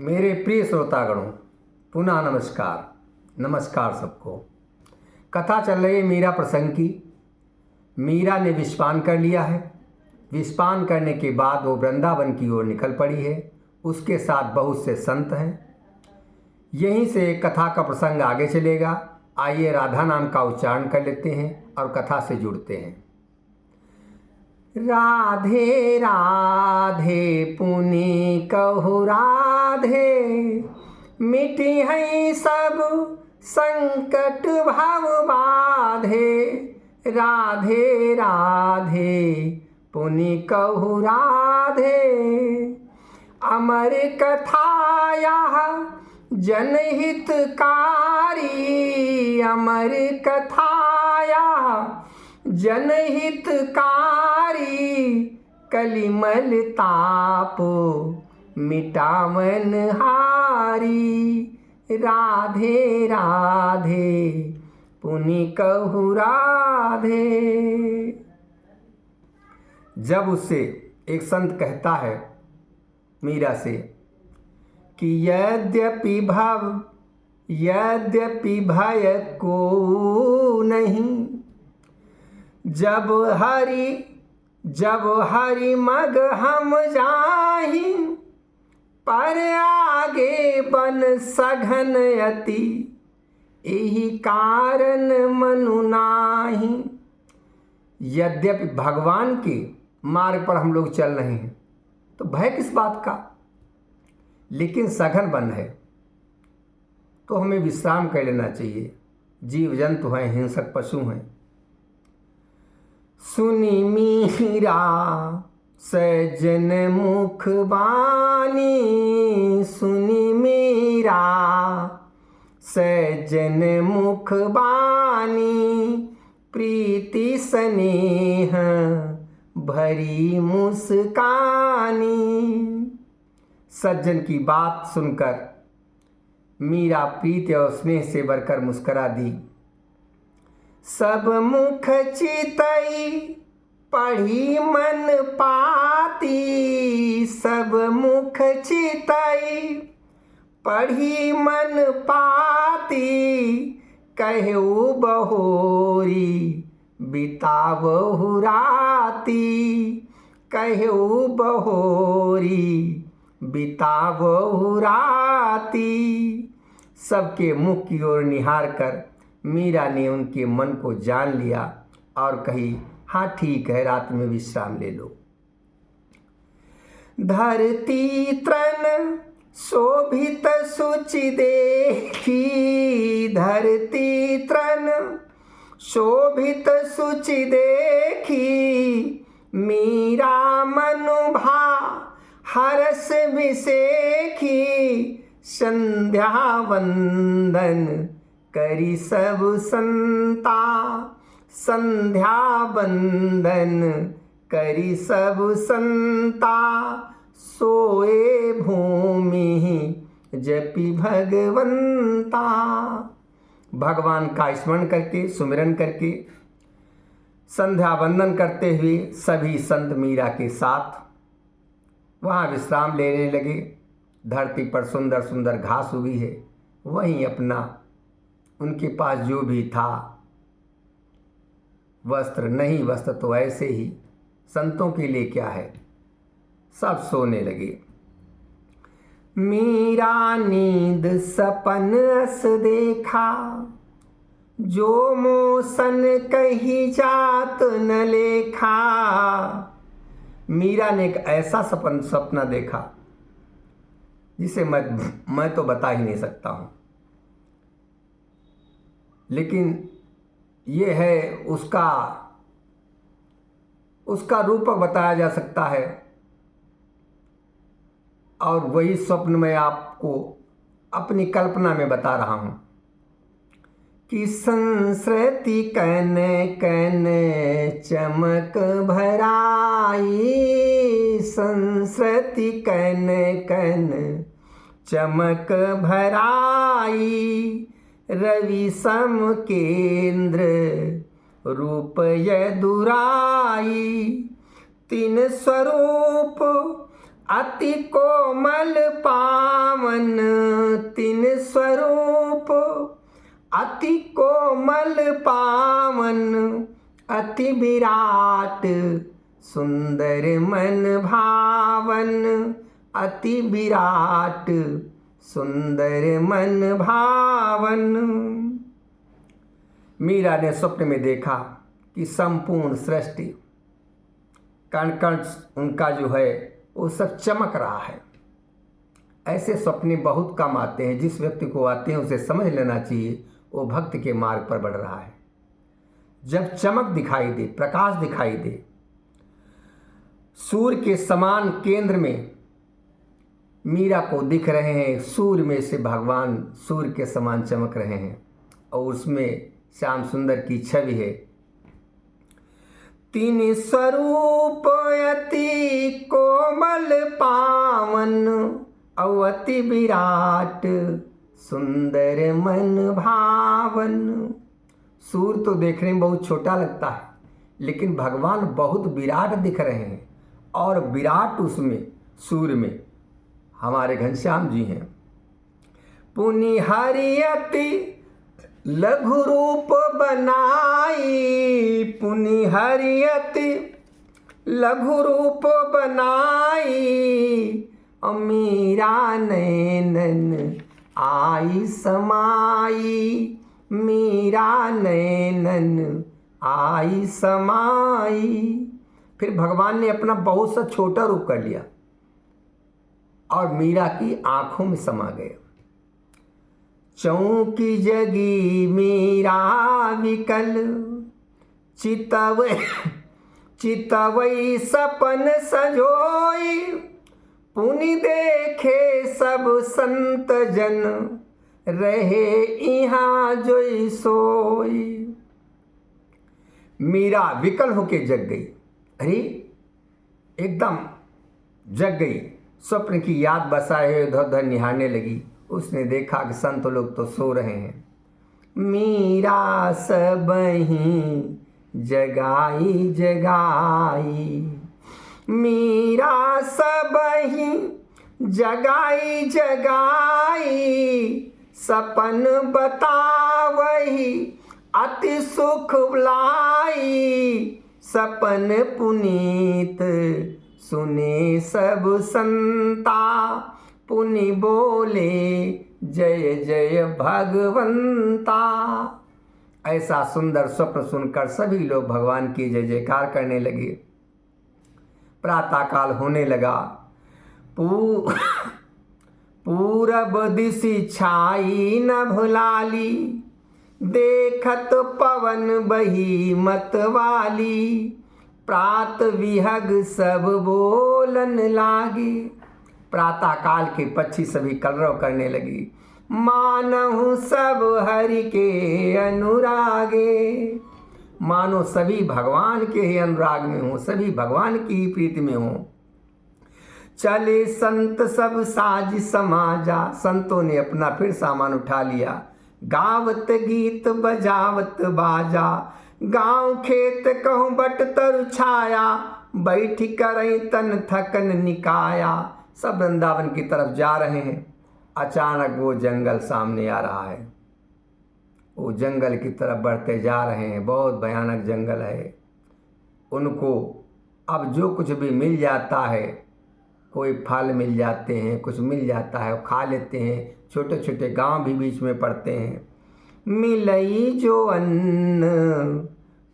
मेरे प्रिय श्रोतागणों, पुनः नमस्कार सबको। कथा चल रही है मीरा प्रसंग की। मीरा ने विषपान कर लिया है। विषपान करने के बाद वो वृंदावन की ओर निकल पड़ी है। उसके साथ बहुत से संत हैं। यहीं से कथा का प्रसंग आगे चलेगा। आइए राधा नाम का उच्चारण कर लेते हैं और कथा से जुड़ते हैं। राधे राधे पुनि कहु राधे, मिटी है सब संकट भव बाधे। राधे राधे पुनि कहु राधे, अमर कथा यह जनहितकारी। अमर कथा यह जनहितकारी, कलिमल ताप मिटावन हारी। राधे राधे पुनि कहु राधे। जब उससे एक संत कहता है मीरा से कि यद्यपि भय को नहीं, जब हरि मग हम जाहि, पर आगे बन सघन अति, यही कारण मनु नाही। यद्यपि भगवान के मार्ग पर हम लोग चल रहे हैं तो भय किस बात का, लेकिन सघन बन है तो हमें विश्राम कर लेना चाहिए। जीव जंतु हैं, हिंसक पशु हैं। सुनी मीरा सज्जन मुख बानी, सुनी मीरा सज्जन मुख बानी, प्रीति स्नेह भरी मुस्कानी। सज्जन की बात सुनकर मीरा प्रीति और स्नेह से भरकर मुस्करा दी। सब मुख चितई पढ़ी मन पाती, सब मुख चितई पढ़ी मन पाती, कहु बहोरी बितावहु राती। कहु बहोरी बितावहु राती। सबके मुख की ओर निहार कर मीरा ने उनके मन को जान लिया और कही, हाँ ठीक है, रात में विश्राम ले लो। धरती तृण शोभित सुचि देखी, धरती तृण शोभित सुचि देखी, मीरा मनुभा हरस विसेखी। संध्या वंदन करी सब संता, संध्या वंदन करी सब संता, सोए भूमि जपि भगवंता। भगवान का स्मरण करके, सुमिरन करके, संध्या वंदन करते हुए सभी संत मीरा के साथ वहाँ विश्राम लेने लगे। धरती पर सुंदर सुंदर घास उगी है, वहीं अपना उनके पास जो भी था वस्त्र, नहीं वस्त्र तो ऐसे ही संतों के लिए क्या है, सब सोने लगे। मीरा नींद सपन अस देखा, जो मोसन कही जात न लेखा। मीरा ने एक ऐसा सपना देखा जिसे मैं तो बता ही नहीं सकता हूँ, लेकिन ये है उसका रूपक बताया जा सकता है। और वही स्वप्न मैं आपको अपनी कल्पना में बता रहा हूँ कि संस्कृति कन कन चमक भराई, संस्कृति कन कन चमक भराई, रवि सम केंद्र रूप यदुराई। तीन स्वरूप अति कोमल पावन तिन स्वरूप, अति कोमल पावन अति विराट सुंदर मन भावन, अति विराट सुंदर मन भावन। मीरा ने स्वप्न में देखा कि संपूर्ण सृष्टि, कण कण उनका जो है वो सब चमक रहा है। ऐसे सपने बहुत कम आते हैं। जिस व्यक्ति को आते हैं उसे समझ लेना चाहिए वो भक्त के मार्ग पर बढ़ रहा है। जब चमक दिखाई दे, प्रकाश दिखाई दे, सूर्य के समान केंद्र में मीरा को दिख रहे हैं, सूर्य में से भगवान सूर्य के समान चमक रहे हैं और उसमें श्याम सुंदर की छवि है। तीन स्वरूप अति कोमल पावन, अति विराट सुंदर मन भावन। सूर्य तो देखने में बहुत छोटा लगता है, लेकिन भगवान बहुत विराट दिख रहे हैं और विराट उसमें सूर्य में हमारे घनश्याम जी हैं। पुनि हरियति लघु रूप बनाई, पुनि हरियति लघु रूप बनाई, मीरा नैनन आई समाई, मीरा नैनन आई समाई। फिर भगवान ने अपना बहुत सा छोटा रूप कर लिया और मीरा की आंखों में समा गए। चौकी जगी मीरा विकल, चितवई सपन सजोई, पुनि देखे सब संत जन, रहे इहाँ जोई सोई। मीरा विकल होके जग गई। अरे एकदम जग गई, स्वप्न की याद बसाए इधर उधर निहारने लगी। उसने देखा कि संत लोग तो सो रहे हैं। मीरा सबहीं जगाई जगाई, मीरा सबहीं जगाई जगाई, सपन बतावही अति सुख लाई, सपन पुनीत सुने सब संता, पुनि बोले जय जय भगवंता। ऐसा सुंदर स्वप्न सुनकर सभी लोग भगवान की जय जयकार करने लगे। प्रातःकाल होने लगा। पूरब दिशि छाई न भुलाली, देखत पवन बही मतवाली, प्रात विहग सब बोलन लागे। प्रातःकाल के पक्षी सभी कलरव करने लगी। मानहु सब हरि के अनुरागे, मानो सभी भगवान के ही अनुराग में हो, सभी भगवान की ही प्रीति में हो। चले संत सब साज समाजा, संतों ने अपना फिर सामान उठा लिया। गावत गीत बजावत बाजा, गांव खेत कहूँ बट तरु छाया, बैठ करई तन थकन निकाया। सब वृंदावन की तरफ जा रहे हैं। अचानक वो जंगल सामने आ रहा है। वो जंगल की तरफ बढ़ते जा रहे हैं। बहुत भयानक जंगल है। उनको अब जो कुछ भी मिल जाता है, कोई फल मिल जाते हैं, कुछ मिल जाता है वो खा लेते हैं। छोटे छोटे गांव भी बीच में पड़ते हैं। मिलई जो अन्न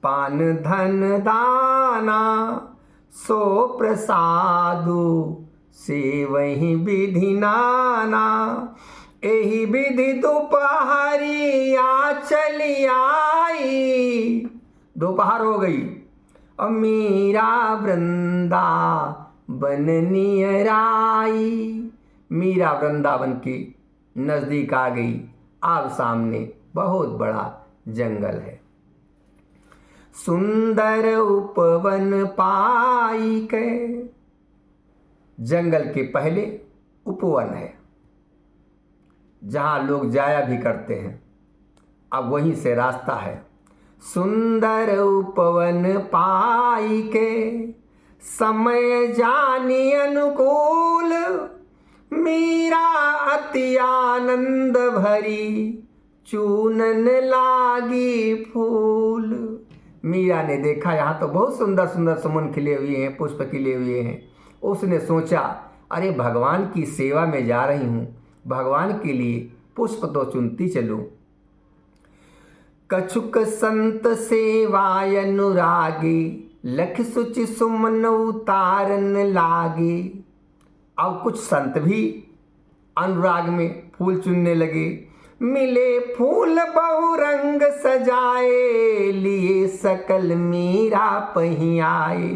पान धन दाना, सो प्रसादु से वही विधि नाना। एही विधि दोपहरिया चली आई। दोपहर हो गई और मीरा वृंदावन नियर आई। मीरा वृंदावन के नज़दीक आ गई। अब सामने बहुत बड़ा जंगल है। सुंदर उपवन पाई के, जंगल के पहले उपवन है जहाँ लोग जाया भी करते हैं। अब वहीं से रास्ता है। सुंदर उपवन पाई के, समय जानी अनुकूल, मीरा अति आनंद भरी, चूनन लागी फूल। मीरा ने देखा यहाँ तो बहुत सुंदर सुंदर सुमन खिले हुए हैं, पुष्प खिले हुए हैं। उसने सोचा, अरे भगवान की सेवा में जा रही हूँ, भगवान के लिए पुष्प तो चुनती चलूँ। कछुक संत सेवाय अनुरागी, लख सुचि सुमन उतारन लागे। अब कुछ संत भी अनुराग में फूल चुनने लगे। मिले फूल बहुरंग सजाए, लिए सकल मीरा पहियाए।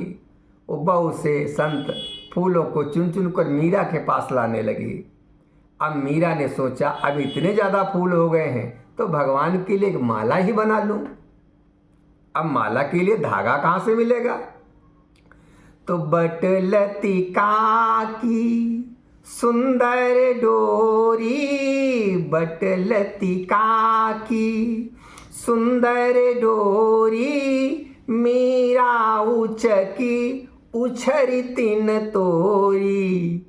वो बहुत से संत फूलों को चुन चुन कर मीरा के पास लाने लगे। अब मीरा ने सोचा, अब इतने ज़्यादा फूल हो गए हैं तो भगवान के लिए एक माला ही बना लूं। अब माला के लिए धागा कहाँ से मिलेगा? तो बट लतिका की सुंदर डोरी, बट लतिका की सुंदर डोरी, मीरा उचकी उछरी तिन तोरी।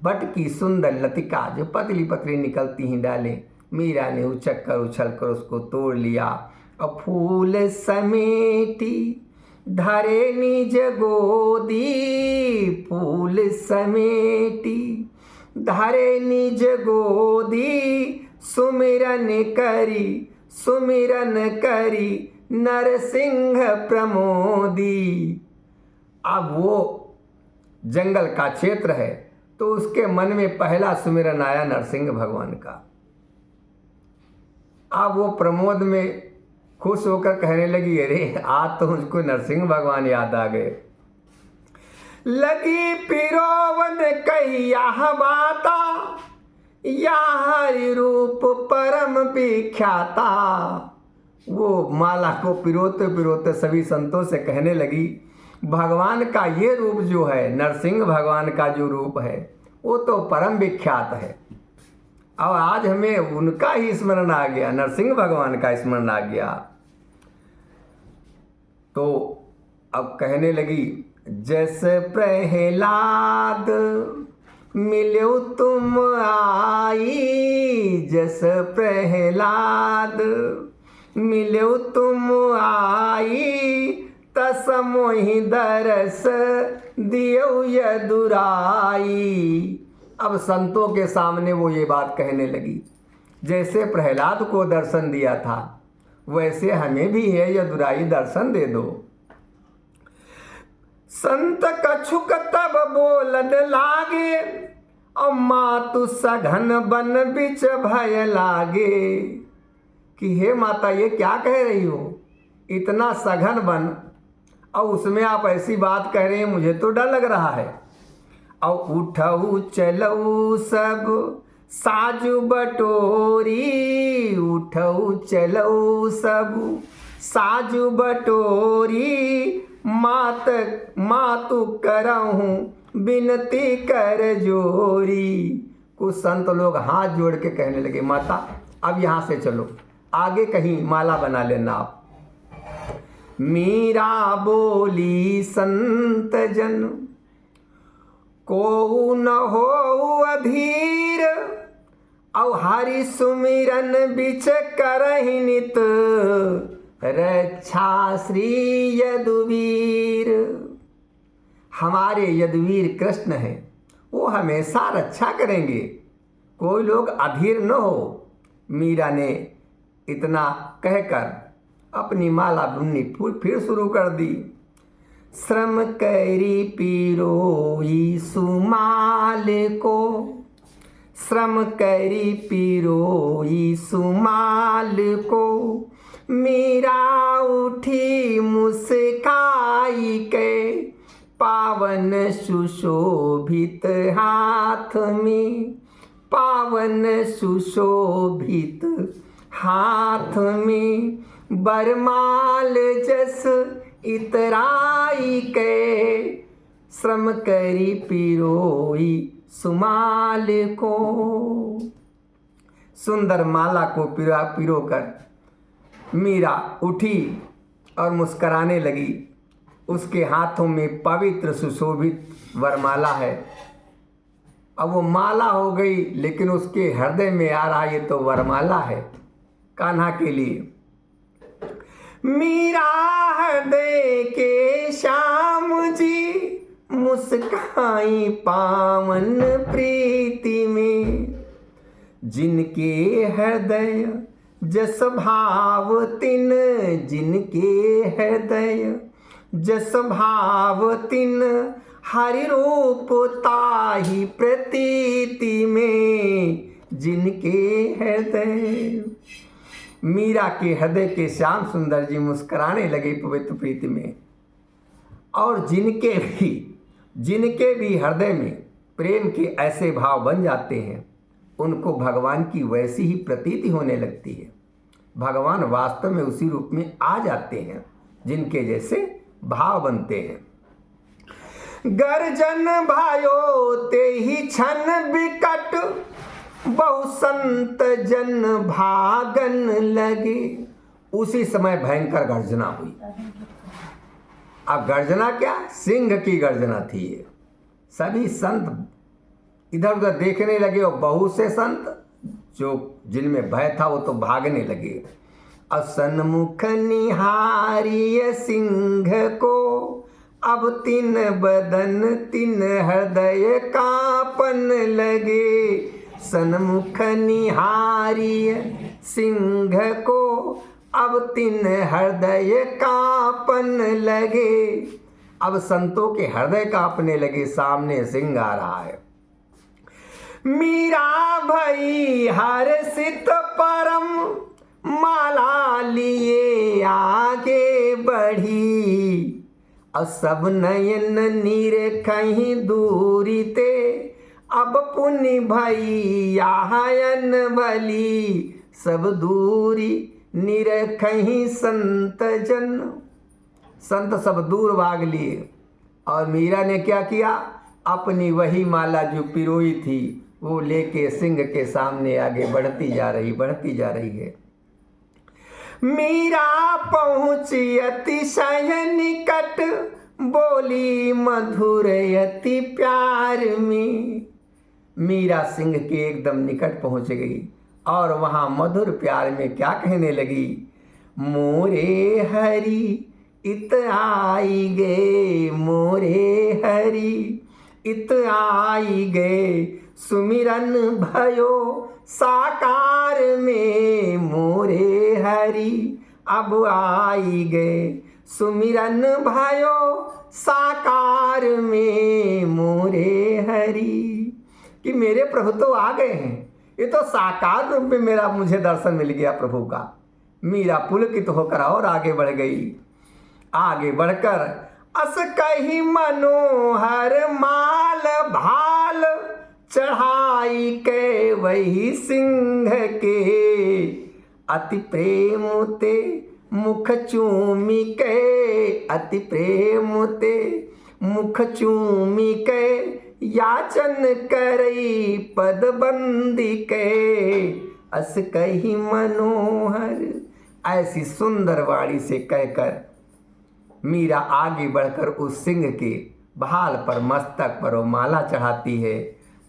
बट की सुंदर लतिका जो पतली पतली निकलती हैं डालें, मीरा ने उछक कर उछल कर उसको तोड़ लिया और फूल समेटी धरे निज गोदी। फूल समेटी धरे निज गोदी, सुमिरन करी नरसिंह प्रमोदी। अब वो जंगल का क्षेत्र है तो उसके मन में पहला सुमिरन आया नरसिंह भगवान का। अब वो प्रमोद में खुश होकर कहने लगी, अरे आज तो मुझको नरसिंह भगवान याद आ गए। लगी पिरोवन कहिया बाता, या हरि रूप परम विख्याता। वो माला को पिरोते पिरोते सभी संतों से कहने लगी, भगवान का ये रूप जो है, नरसिंह भगवान का जो रूप है वो तो परम विख्यात है। अब आज हमें उनका ही स्मरण आ गया, नरसिंह भगवान का स्मरण आ गया। तो अब कहने लगी, जैसे प्रहलाद मिलो तुम आई, जैसे प्रहलाद मिलो तुम आई, तस मोहि दरस दियो यदुराई। अब संतों के सामने वो ये बात कहने लगी, जैसे प्रहलाद को दर्शन दिया था वैसे हमें भी है यदुराई, दर्शन दे दो। संत कछुक तब बोलन लागे, और मातु सघन बन बिच भय लागे। कि हे माता, ये क्या कह रही हो? इतना सघन बन और उसमें आप ऐसी बात कह रहे हैं, मुझे तो डर लग रहा है। और उठऊ चलऊ सब साजु बटोरी, उठऊ चलऊ सब साजु बटोरी, मातु करहूँ बिनती कर जोरी। कुछ संत लोग हाथ जोड़ के कहने लगे, माता अब यहाँ से चलो, आगे कहीं माला बना लेना आप। मीरा बोली संत जन को न हो अधीर, और हरि सुमिरन बिच करहि नित, रक्षा श्री यदुवीर। हमारे यदुवीर कृष्ण हैं, वो हमेशा रक्षा करेंगे, कोई लोग अधीर न हो। मीरा ने इतना कहकर अपनी माला बुननी फिर शुरू कर दी। श्रम करी पिरोई सुमाल को, श्रम करी पिरोई सुमाल को, मीरा उठी मुस्काई के, पावन सुशोभित हाथ में, पावन सुशोभित हाथ में, बरमाल जस इतराई के, श्रम करी पिरोई सुमाल को। सुंदर माला को पिरो कर मीरा उठी और मुस्कराने लगी। उसके हाथों में पवित्र सुशोभित वरमाला है। अब वो माला हो गई, लेकिन उसके हृदय में आ रहा ये तो वरमाला है कान्हा के लिए। मीरा हृदय के श्याम जी मुस्काई पावन प्रीति में, जिनके हृदय जस भाव तिन, जिनके हृदय जस भाव तिन, हरि रूप ताहि प्रतीति में, जिनके हृदय। मीरा के हृदय के श्याम सुंदर जी मुस्कुराने लगे पवित्र प्रीति में, और जिनके भी हृदय में प्रेम के ऐसे भाव बन जाते हैं, उनको भगवान की वैसी ही प्रतीति होने लगती है। भगवान वास्तव में उसी रूप में आ जाते हैं जिनके जैसे भाव बनते हैं। गर्जन भायो ते ही क्षण विकट, बहु संत जन भागन लगे। उसी समय भयंकर गर्जना हुई। अब गर्जना क्या, सिंह की गर्जना थी ये। सभी संत इधर उधर देखने लगे और बहुत से संत जो जिनमें भय था वो तो भागने लगे। असन्मुख निहारिय सिंह को, अब तिन बदन तिन हृदय कांपन लगे। सन्मुख निहारिय सिंह को, अब तिन हृदय कांपन लगे। अब संतों के हृदय कांपने लगे, सामने सिंह आ रहा है। मीरा भई हर्षित परम, माला लिए आगे बढ़ी। अब सब नयन नीर कहीं दूरी ते, अब पुनि भई आयन बली। सब दूरी निर कहीं संत जन, संत सब दूर भाग लिए। और मीरा ने क्या किया, अपनी वही माला जो पिरोई थी वो लेके सिंह के सामने आगे बढ़ती जा रही है। मीरा पहुंची अतिशय निकट, बोली मधुर अति प्यार में। मीरा सिंह के एकदम निकट पहुंच गई और वहां मधुर प्यार में क्या कहने लगी। मोरे हरि इत आई गे, मोरे हरि इत आई गे। सुमिरन भयो साकार में, मोरे हरि अब आई गए। सुमिरन भयो साकार में, मोरे हरि। कि मेरे प्रभु तो आ गए हैं, ये तो साकार रूप में मेरा मुझे दर्शन मिल गया प्रभु का। मीरा पुलकित होकर और आगे बढ़ गई। आगे बढ़कर अस कही मनोहर माल भाल, चढ़ाई के वही सिंह के। अति प्रेम ते मुख चूमी के, अति प्रेम ते मुख चूमी के। याचन करई पद बंदी के, अस कही मनोहर। ऐसी सुंदर वाणी से कहकर मीरा आगे बढ़कर उस सिंह के भाल पर, मस्तक पर वो माला चढ़ाती है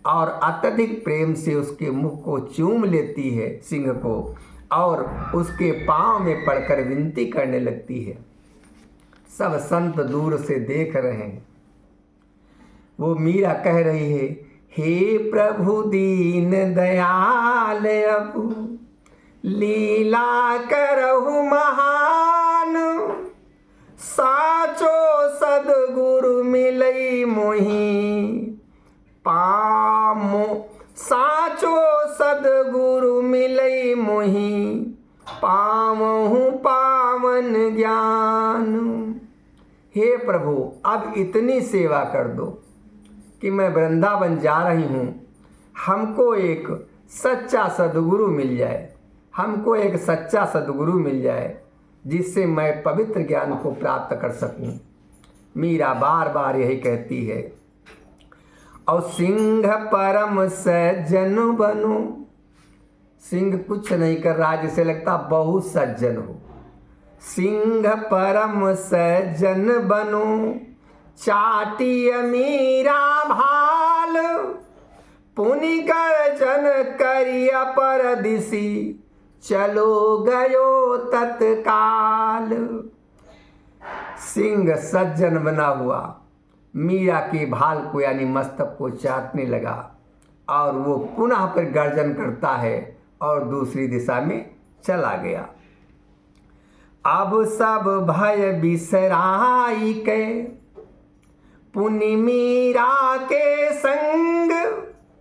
और अत्यधिक प्रेम से उसके मुख को चूम लेती है सिंह को, और उसके पांव में पड़कर विनती करने लगती है। सब संत दूर से देख रहे हैं। वो मीरा कह रही है, हे प्रभु दीन दयाल, अब लीला करहु महान। साचो सदगुरु मिलई मोहि पामो, साचो सदगुरु मिलई मोहि पामहु पावन ज्ञान। हे प्रभु, अब इतनी सेवा कर दो कि मैं वृंदावन जा रही हूँ, हमको एक सच्चा सदगुरु मिल जाए, हमको एक सच्चा सदगुरु मिल जाए जिससे मैं पवित्र ज्ञान को प्राप्त कर सकूं। मीरा बार बार यही कहती है। और सिंह परम सज्जन बनो। सिंह कुछ नहीं कर रहा, जिसे लगता बहुत सज्जन हो, सिंह परम सज्जन बनो, चाटिय मीरा भाल, पुनि गर्जन करिय पर दिशि, चलो गयो तत्काल। सिंह सज्जन बना हुआ मीरा के भाल को यानी मस्तक को चाटने लगा और वो पुनः पर गर्जन करता है और दूसरी दिशा में चला गया। अब सब भय बिसराई के, पुनि मीरा के संग।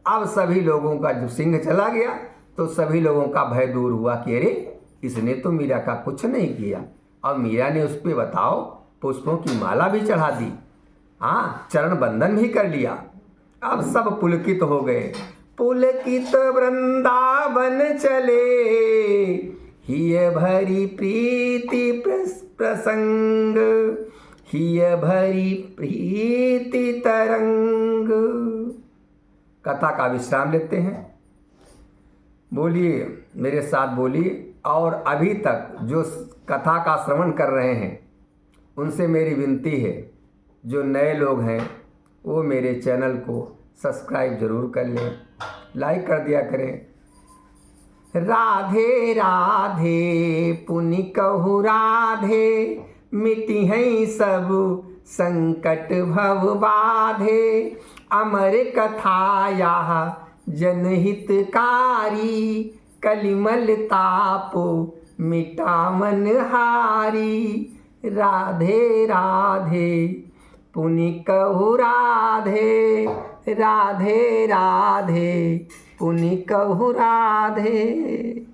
अब सभी लोगों का जो सिंह चला गया तो सभी लोगों का भय दूर हुआ कि अरे इसने तो मीरा का कुछ नहीं किया, और मीरा ने उस पर बताओ पुष्पों की माला भी चढ़ा दी, हाँ चरण बंधन भी कर लिया। अब सब पुलकित हो गए। पुलकित वृंदावन चले, हिय भरी प्रीति प्रसंग, हिय भरी प्रीति तरंग। कथा का विश्राम लेते हैं। बोलिए मेरे साथ बोलिए। और अभी तक जो कथा का श्रवण कर रहे हैं उनसे मेरी विनती है, जो नए लोग हैं वो मेरे चैनल को सब्सक्राइब जरूर कर लें, लाइक कर दिया करें। राधे राधे पुनि कहु राधे, मिटी हैं सब संकट भव बाधे, अमर कथा यह जनहितकारी, कलिमल तापो मिटा मन हारी। राधे राधे पुनि कहु राधे, राधे राधे पुनि कहु राधे।